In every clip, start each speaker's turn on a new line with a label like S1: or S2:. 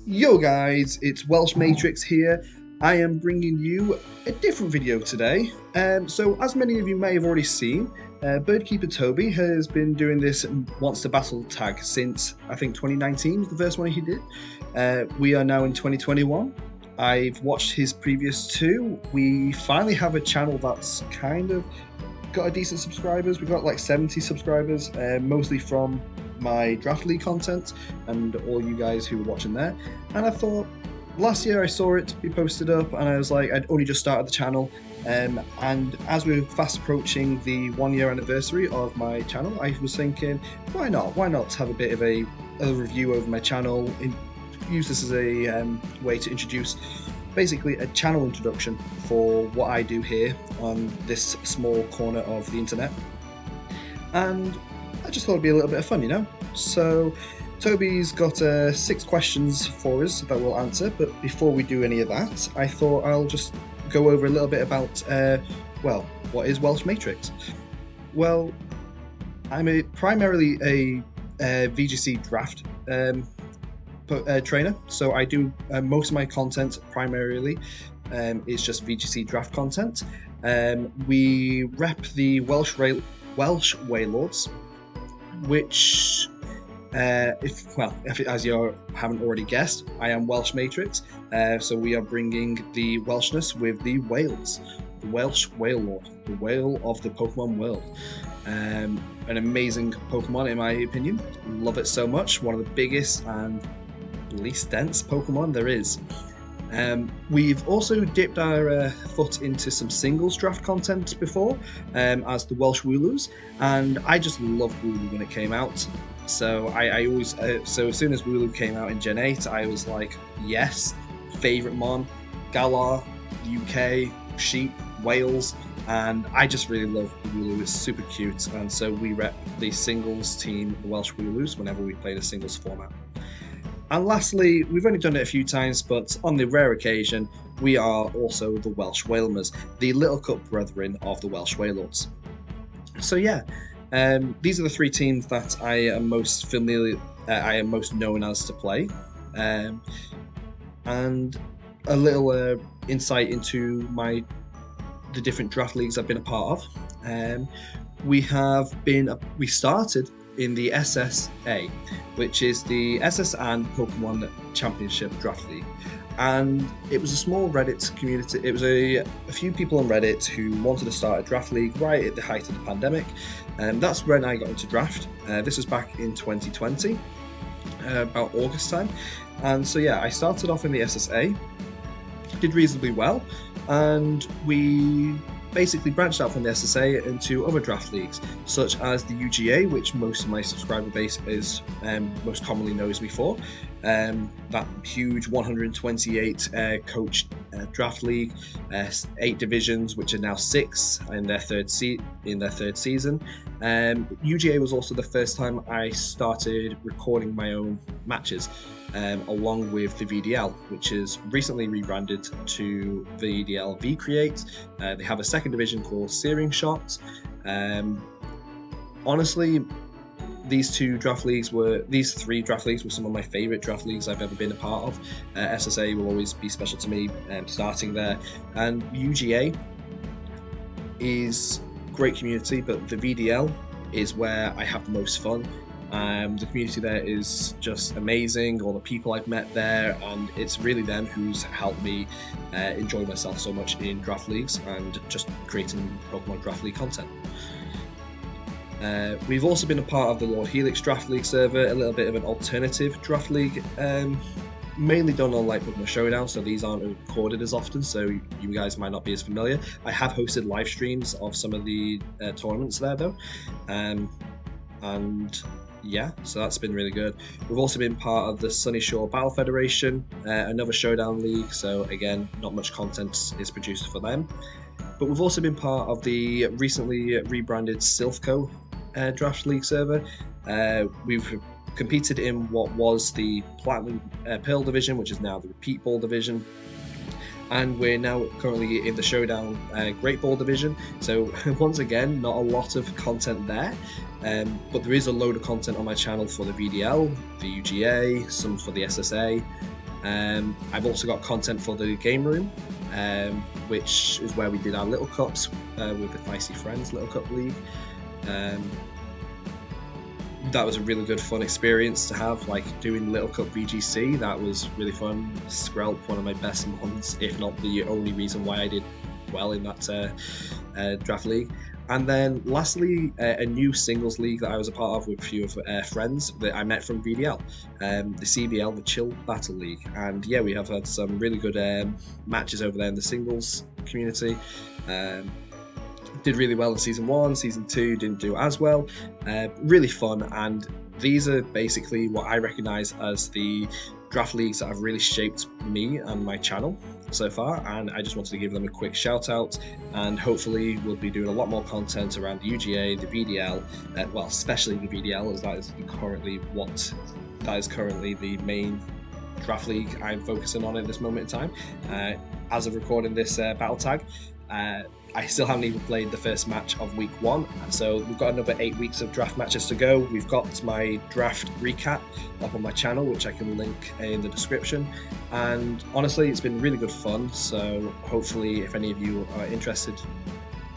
S1: Yo guys, it's Welsh Matrix here. I am bringing you a different video today. So as many of you may have already seen, Birdkeeper Toby has been doing this Monster Battle tag since I think 2019 was the first one he did. We are now in 2021. I've watched his previous two. We finally have a channel that's kind of got a decent subscribers. We've got like 70 subscribers, mostly from my Draft League content and all you guys who were watching there. And I thought, last year I saw it be posted up and I was like, I'd only just started the channel. And as we were fast approaching the 1 year anniversary of my channel, I was thinking, why not? Why not have a bit of a review over my channel, use this as a way to introduce basically a channel introduction for what I do here on this small corner of the internet. And I just thought it'd be a little bit of fun, you know? So Toby's got 6 questions for us that we'll answer, but before we do any of that, I thought I'll just go over a little bit about, well, what is Welsh Matrix? Well, I'm primarily a VGC draft trainer, so I do most of my content primarily is just VGC draft content. We rep the Welsh Wailords, which, if as you haven't already guessed, I am Welsh Matrix. So we are bringing the Welshness with the Wales, the Welsh Wailord, the whale of the Pokemon world. An amazing Pokemon in my opinion. Love it so much. One of the biggest and least dense Pokemon there is. We've also dipped our foot into some singles draft content before, as the Welsh Wooloos, and I just loved Wooloo when it came out. So I always, so as soon as Wooloo came out in Gen 8, I was like, yes, favourite mon, Galar, UK, Sheep, Wales, and I just really love Wooloo. It's super cute, and so we rep the singles team, the Welsh Wooloos, whenever we play the singles format. And lastly, we've only done it a few times, but on the rare occasion, we are also the Welsh Wailmers, the little cup brethren of the Welsh Wailords. So yeah, these are the 3 teams that I am most familiar, I am most known as to play, and a little insight into the different draft leagues I've been a part of. We started in the SSA, which is the SS and Pokemon Championship Draft League, and it was a small Reddit community. It was a few people on Reddit who wanted to start a draft league right at the height of the pandemic, and that's when I got into draft. This was back in 2020, about August time, and so yeah, I started off in the SSA, did reasonably well, and we basically branched out from the SSA into other draft leagues, such as the UGA, which most of my subscriber base is most commonly knows me for. That huge 128 coach draft league, 8 divisions, which are now 6 in their third season. UGA was also the first time I started recording my own matches, along with the VDL, which is recently rebranded to VDL V-Create. They have a second division called Searing Shot. Honestly, these 3 draft leagues were some of my favourite draft leagues I've ever been a part of. SSA will always be special to me, starting there, and UGA is great community, but the VDL is where I have the most fun. The community there is just amazing, all the people I've met there, and it's really them who's helped me enjoy myself so much in draft leagues and just creating Pokemon Draft League content. We've also been a part of the Lord Helix Draft League server, a little bit of an alternative draft league, mainly done on like Pokemon Showdown, so these aren't recorded as often, so you guys might not be as familiar. I have hosted live streams of some of the tournaments there though, and yeah, so that's been really good. We've also been part of the Sunny Shore Battle Federation, another Showdown league, so again, not much content is produced for them. But we've also been part of the recently rebranded Silphco Draft League server. We've competed in what was the Platinum Pearl division, which is now the Repeat Ball division. And we're now currently in the Showdown Great Ball division. So once again, not a lot of content there, but there is a load of content on my channel for the VDL, the UGA, some for the SSA, I've also got content for the game room, which is where we did our Little Cups with the Feisty Friends Little Cup League. That was a really good, fun experience to have, like doing Little Cup VGC. That was really fun. Skrelp, one of my best months, if not the only reason why I did well in that draft league. And then lastly, a new singles league that I was a part of with a few of friends that I met from VDL, the CBL, the Chill Battle League. And yeah, we have had some really good matches over there in the singles community. Did really well in season 1, season 2 didn't do as well. Really fun, and these are basically what I recognize as the draft leagues that have really shaped me and my channel so far, and I just wanted to give them a quick shout out, and hopefully we'll be doing a lot more content around the UGA, the VDL, well, especially the VDL, as that is currently the main draft league I'm focusing on at this moment in time. As of recording this battle tag, I still haven't even played the first match of week 1, so we've got another 8 weeks of draft matches to go. We've got my draft recap up on my channel, which I can link in the description, and honestly it's been really good fun, so hopefully if any of you are interested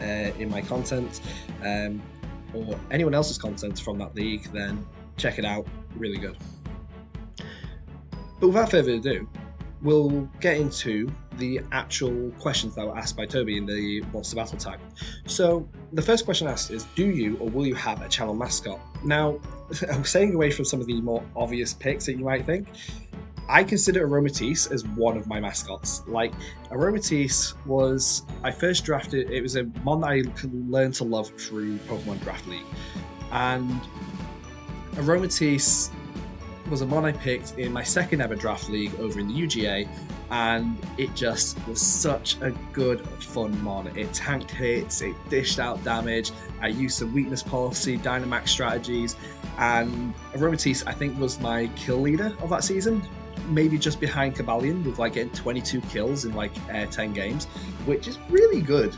S1: in my content or anyone else's content from that league, then check it out. Really good. But without further ado, we'll get into the actual questions that were asked by Toby in the Monster Battle tag. So the first question asked is, do you or will you have a channel mascot? Now, I'm staying away from some of the more obvious picks that you might think. I consider Aromatisse as one of my mascots. Like, Aromatisse was, I first drafted, it was a mon that I learned to love through Pokemon Draft League. And Aromatisse was a mon I picked in my second ever draft league over in the UGA, and it just was such a good, fun mon. It tanked hits, it dished out damage, I used some weakness policy, Dynamax strategies, and Aromatisse I think was my kill leader of that season, maybe just behind Kabalion, with like getting 22 kills in like 10 games, which is really good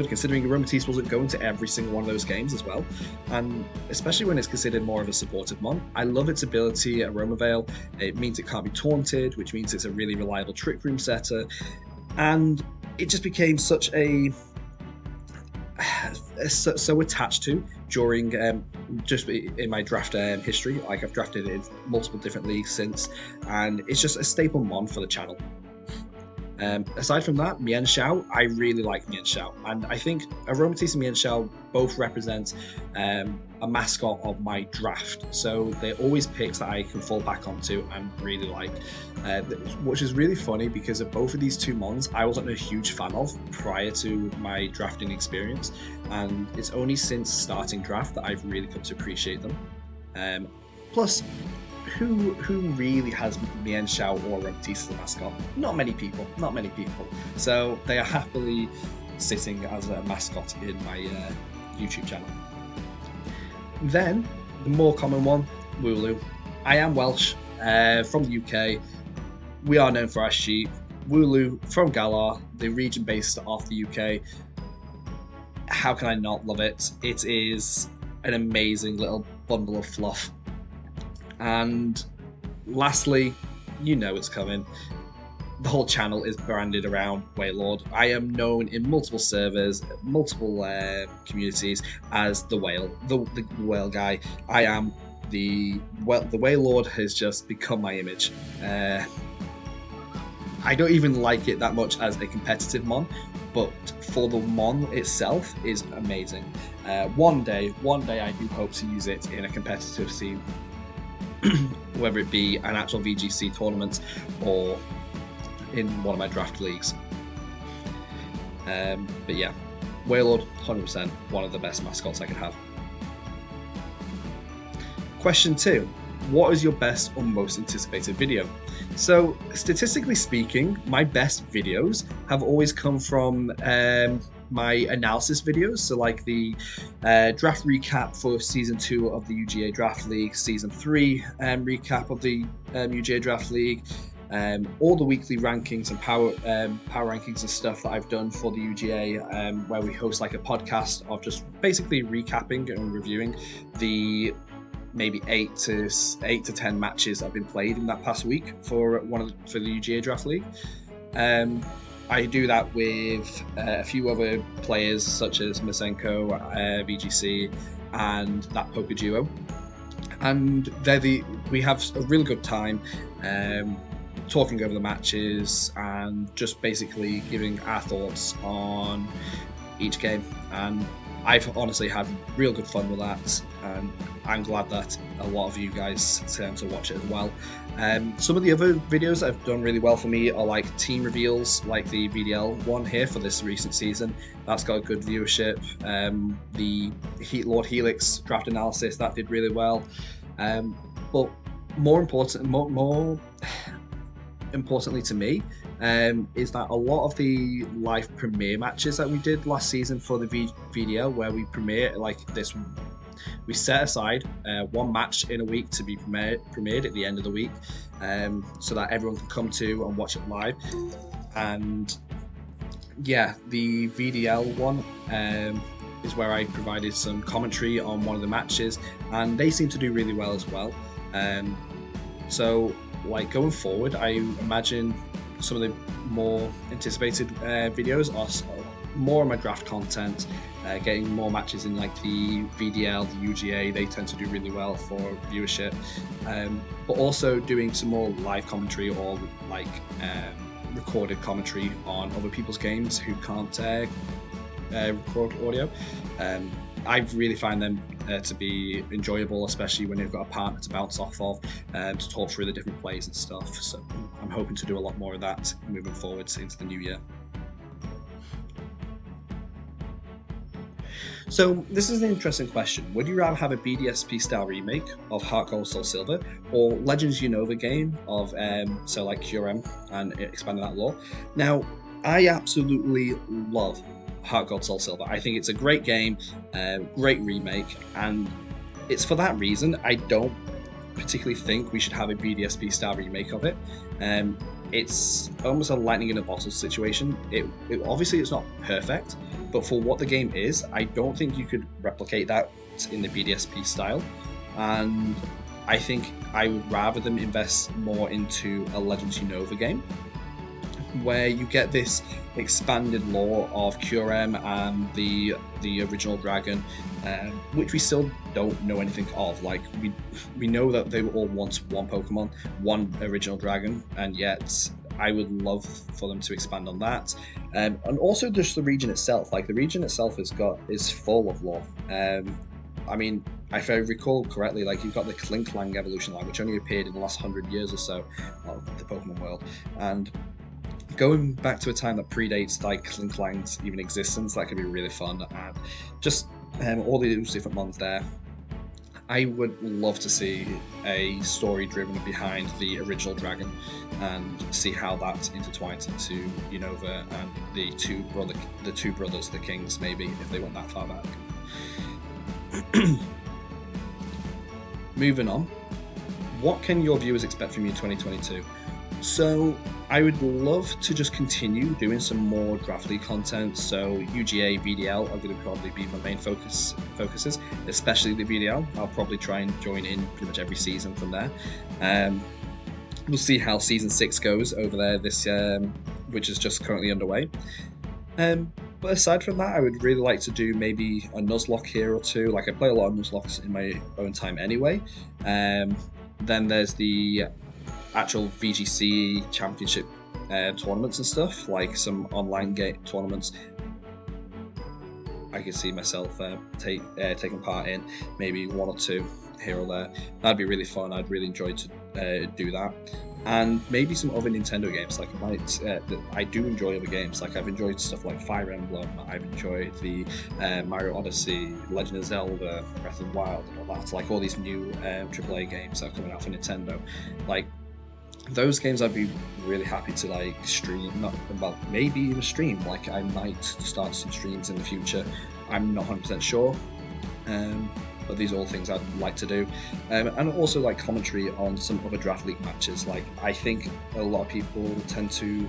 S1: considering Aromatisse wasn't going to every single one of those games as well, and especially when it's considered more of a supportive mon. I love its ability at Aromavale. It means it can't be taunted, which means it's a really reliable trick room setter, and it just became such a so attached to during just in my draft history. Like, I've drafted it in multiple different leagues since, and it's just a staple mon for the channel. Aside from that, Mienshao, I really like Mienshao, and I think Aromatisse and Mienshao both represent a mascot of my draft, so they're always picks that I can fall back onto and really like, which is really funny because of both of these two mons I wasn't a huge fan of prior to my drafting experience, and it's only since starting draft that I've really come to appreciate them. Plus, who really has Mienshao or Aromatisse as a mascot? Not many people. So they are happily sitting as a mascot in my YouTube channel. Then, the more common one, Wooloo. I am Welsh, from the UK. We are known for our sheep. Wooloo from Galar, the region based off the UK. How can I not love it? It is an amazing little bundle of fluff. And lastly, you know it's coming, the whole channel is branded around Wailord. I am known in multiple servers, multiple communities as the whale, the whale guy. I am the Wailord has just become my image. I don't even like it that much as a competitive mon, but for the mon itself is amazing. One day I do hope to use it in a competitive scene. Whether it be an actual VGC tournament or in one of my draft leagues. But yeah, Wailord, 100% one of the best mascots I could have. Question 2. What is your best or most anticipated video? So, statistically speaking, my best videos have always come from my analysis videos, so like the draft recap for season 2 of the UGA Draft League, season 3 recap of the UGA Draft League, all the weekly rankings and power rankings and stuff that I've done for the UGA, where we host like a podcast of just basically recapping and reviewing the maybe 8 to 10 matches that have been played in that past week for the UGA Draft League. I do that with a few other players such as Masenko, VGC, and that poker duo, and we have a really good time talking over the matches and just basically giving our thoughts on each game. And I've honestly had real good fun with that, and I'm glad that a lot of you guys tend to watch it as well. Some of the other videos that have done really well for me are like team reveals, like the VDL one here for this recent season. That's got a good viewership. The Lord Helix draft analysis, that did really well. But more importantly to me, is that a lot of the live premiere matches that we did last season for the VDL, where we premiere like this, we set aside one match in a week to be premiered at the end of the week, so that everyone can come to and watch it live. And yeah, the VDL one is where I provided some commentary on one of the matches, and they seem to do really well as well. So like going forward, I imagine some of the more anticipated videos are more of my draft content, getting more matches in like the VDL, the UGA. They tend to do really well for viewership, but also doing some more live commentary or like recorded commentary on other people's games who can't record audio. I really find them to be enjoyable, especially when you've got a partner to bounce off of, to talk through the different plays and stuff. So I'm hoping to do a lot more of that moving forwards into the new year. So this is an interesting question. Would you rather have a BDSP style remake of Heart Gold Soul Silver, or Legends Unova game of so like Kyurem and expanding that lore? Now, I absolutely love Heart Gold Soul Silver. I think it's a great game, great remake, and it's for that reason I don't particularly think we should have a BDSP style remake of it. It's almost a lightning in a bottle situation. It obviously it's not perfect, but for what the game is, I don't think you could replicate that in the BDSP style. And I think I would rather them invest more into a Legends Unova game, where you get this expanded lore of Kyurem and the original dragon, which we still don't know anything of. Like we know that they were all once one Pokemon, one original dragon, and yet I would love for them to expand on that. And also just the region itself. Like the region itself is full of lore. I mean, if I recall correctly, like you've got the Klinklang evolution line, which only appeared in the last 100 years or so of the Pokemon world, and going back to a time that predates like Klinklang's even existence, that could be really fun. And just all those different ones there. I would love to see a story driven behind the original dragon and see how that intertwines into Unova and the two brothers, the kings, maybe, if they went that far back. Moving on, what can your viewers expect from you in 2022? So I would love to just continue doing some more draft league content. So UGA, VDL are going to probably be my main focuses, especially the VDL. I'll probably try and join in pretty much every season from there. We'll see how season 6 goes over there this which is just currently underway. But aside from that, I would really like to do maybe a Nuzlocke here or two. Like I play a lot of Nuzlockes in my own time anyway. Then there's the actual VGC championship tournaments and stuff, like some online game tournaments. I could see myself taking part in maybe one or two here or there. That'd be really fun. I'd really enjoy to do that. And maybe some other Nintendo games. Like I do enjoy other games. Like I've enjoyed stuff like Fire Emblem. I've enjoyed the Mario Odyssey, Legend of Zelda, Breath of the Wild, and all that. Like all these new AAA games that are coming out for Nintendo. Like those games, I'd be really happy to like stream. Maybe even stream. Like I might start some streams in the future. I'm not 100% sure. But these are all things I'd like to do, and also like commentary on some other draft league matches. Like I think a lot of people tend to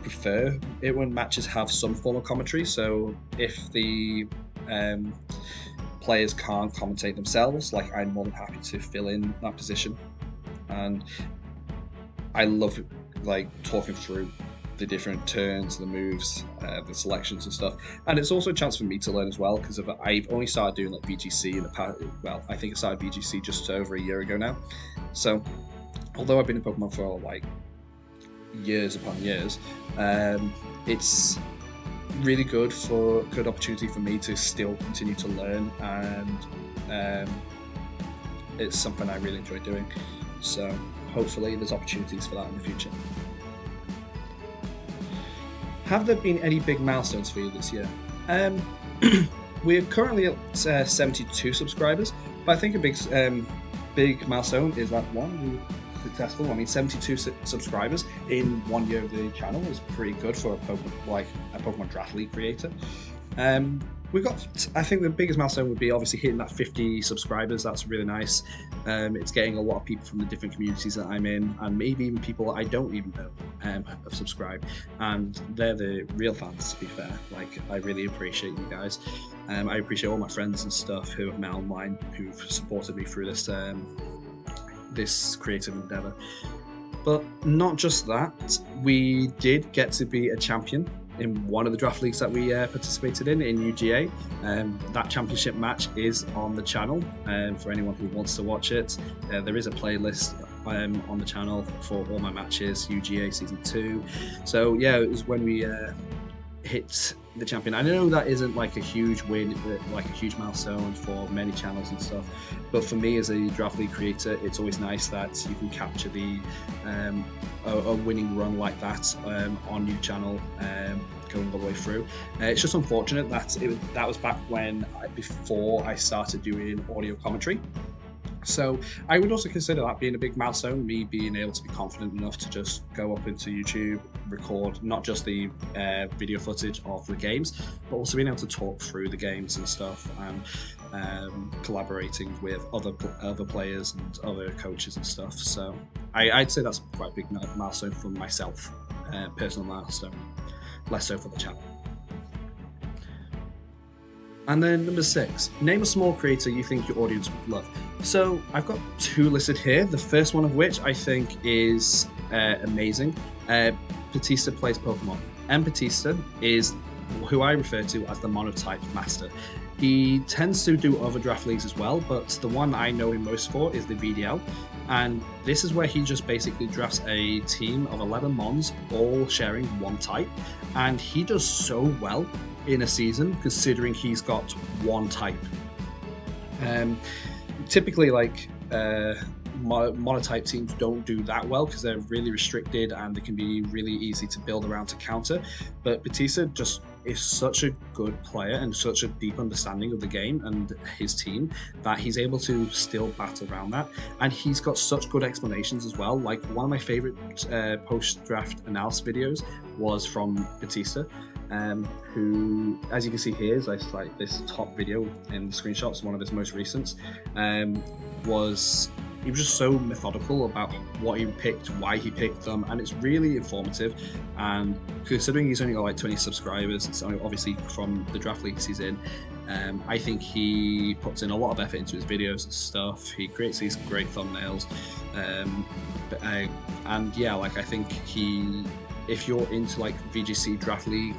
S1: prefer it when matches have some form of commentary. So if the players can't commentate themselves, like I'm more than happy to fill in that position, and I love like talking through the different turns, the moves, the selections and stuff. And it's also a chance for me to learn as well, because I've only started doing like VGC in the past. Well, I think I started VGC just over a year ago now. So although I've been in Pokemon for like years upon years, it's really good opportunity for me to still continue to learn, and it's something I really enjoy doing. So hopefully there's opportunities for that in the future. Have there been any big milestones for you this year? We're currently at 72 subscribers, but I think a big milestone is that one, we were successful. I mean, 72 subscribers in 1 year of the channel is pretty good for a Pokemon Draft League creator. We've got, I think the biggest milestone would be obviously hitting that 50 subscribers. That's really nice. It's getting a lot of people from the different communities that I'm in, and maybe even people I don't even know have subscribed, and they're the real fans, to be fair. Like, I really appreciate you guys. I appreciate all my friends and stuff who have met online, who've supported me through this this creative endeavor. But not just that, we did get to be a champion in one of the draft leagues that we participated in UGA. That championship match is on the channel for anyone who wants to watch it. There is a playlist on the channel for all my matches, UGA Season 2. So yeah, it was when we hit the champion. I know that isn't like a huge win, like a huge milestone for many channels and stuff, but for me as a draft league creator, it's always nice that you can capture the a winning run like that on your channel, going all the way through. It's just unfortunate that that was back when before I started doing audio commentary. So I would also consider that being a big milestone, me being able to be confident enough to just go up into YouTube, record not just the video footage of the games, but also being able to talk through the games and stuff, and collaborating with other players and other coaches and stuff. So I'd say that's quite a big milestone for myself, personal milestone, less so for the channel. And then number 6, name a small creator you think your audience would love. So I've got 2 listed here, the first one of which I think is amazing. Batista plays Pokemon. Batista is who I refer to as the monotype master. He tends to do other draft leagues as well, but the one I know him most for is the VDL. And this is where he just basically drafts a team of 11 Mons, all sharing one type. And he does so well in a season, considering he's got one type. Typically, like monotype teams don't do that well because they're really restricted and they can be really easy to build around to counter. But Batista just is such a good player and such a deep understanding of the game and his team that he's able to still battle around that. And he's got such good explanations as well. Like, one of my favorite post-draft analysis videos was from Batista, who, as you can see here, is like this top video in the screenshots, one of his most recent, he was just so methodical about what he picked, why he picked them, and it's really informative. And considering he's only got like 20 subscribers, it's obviously from the draft leagues he's in, I think he puts in a lot of effort into his videos and stuff. He creates these great thumbnails, and yeah, like, I think if you're into like VGC draft league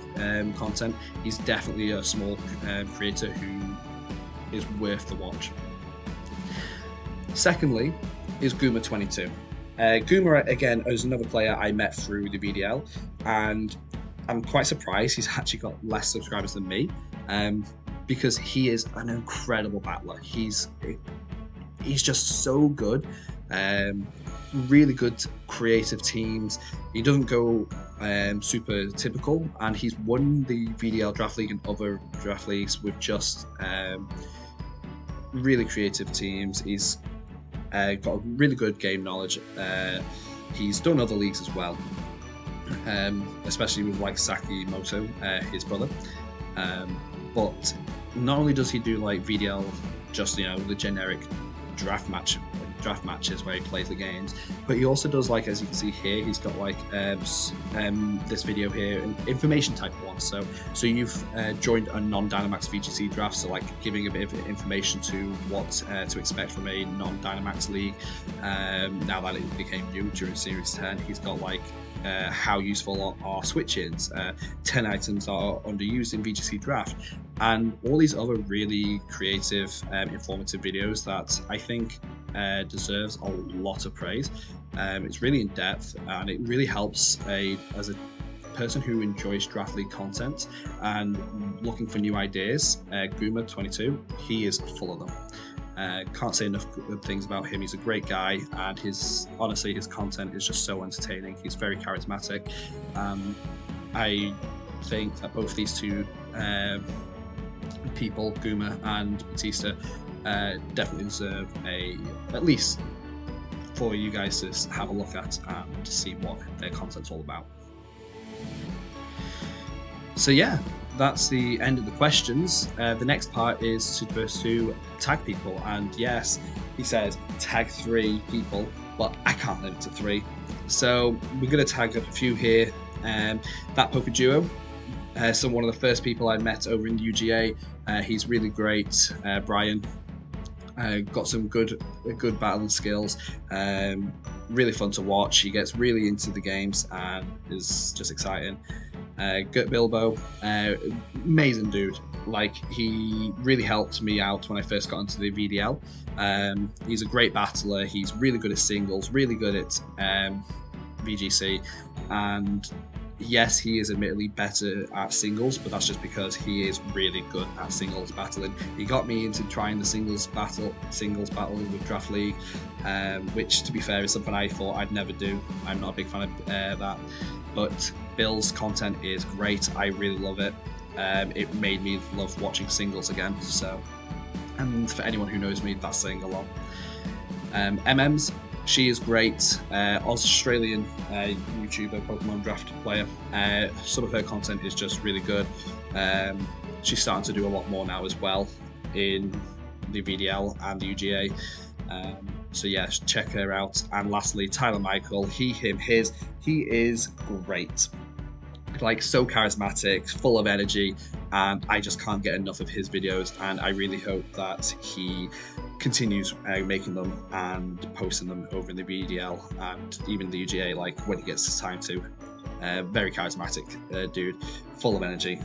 S1: content, he's definitely a small creator who is worth the watch. Secondly is Guma22. Guma, again, is another player I met through the VDL, and I'm quite surprised he's actually got less subscribers than me, because he is an incredible battler. He's just so good. Really good creative teams. He doesn't go super typical, and he's won the VDL draft league and other draft leagues with just really creative teams. He's got a really good game knowledge. He's done other leagues as well, especially with like Saki Moto, his brother. But not only does he do like VDL, just the generic draft match draft matches where he plays the games, but he also does, like, as you can see here, he's got like this video here, an information type one. So you've joined a non-Dynamax VGC draft, so like giving a bit of information to what to expect from a non-Dynamax league. Now that it became new during Series 10, he's got like how useful are switch-ins, 10 items are underused in VGC draft, and all these other really creative, informative videos that I think deserves a lot of praise. It's really in depth, and it really helps as a person who enjoys draft league content and looking for new ideas. Guma22, he is full of them. Can't say enough good things about him. He's a great guy, and honestly his content is just so entertaining. He's very charismatic. I think that both these two people, Guma and Batista, definitely deserve at least for you guys to have a look at and to see what their content's all about. So yeah, that's the end of the questions. The next part is supposed to tag people, and yes, he says tag 3 people, but I can't limit to 3. So we're going to tag up a few here. That poker duo, one of the first people I met over in the UGA. He's really great. Brian, got some good battling skills. Really fun to watch. He gets really into the games and is just exciting. Gert Bilbo, amazing dude. Like, he really helped me out when I first got into the VDL. He's a great battler. He's really good at singles, really good at VGC, and yes, he is admittedly better at singles, but that's just because he is really good at singles battling. He got me into trying the singles battle with Draft League, which, to be fair, is something I thought I'd never do. I'm not a big fan of that, but Bill's content is great. I really love it. It made me love watching singles again. So, and for anyone who knows me, that's saying a lot. MM's, she is great. Australian YouTuber, Pokemon draft player. Some of her content is just really good. She's starting to do a lot more now as well in the VDL and the UGA. So yeah, check her out. And lastly, Tyler Michael, he, him, his. He is great. Like, so charismatic, full of energy, and I just can't get enough of his videos, and I really hope that he continues making them and posting them over in the VDL and even the UGA, like when he gets time to. Very charismatic dude, full of energy,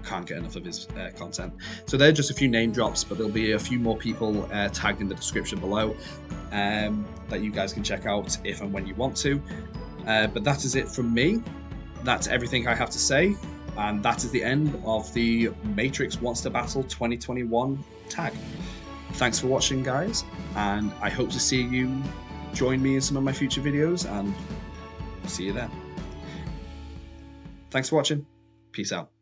S1: can't get enough of his content. So they're just a few name drops, but there'll be a few more people tagged in the description below that you guys can check out if and when you want to. But that is it from me. That's everything I have to say, and that is the end of the Matrix Wants to Battle 2021 tag. Thanks for watching, guys, and I hope to see you join me in some of my future videos, and I'll see you then. Thanks for watching. Peace out.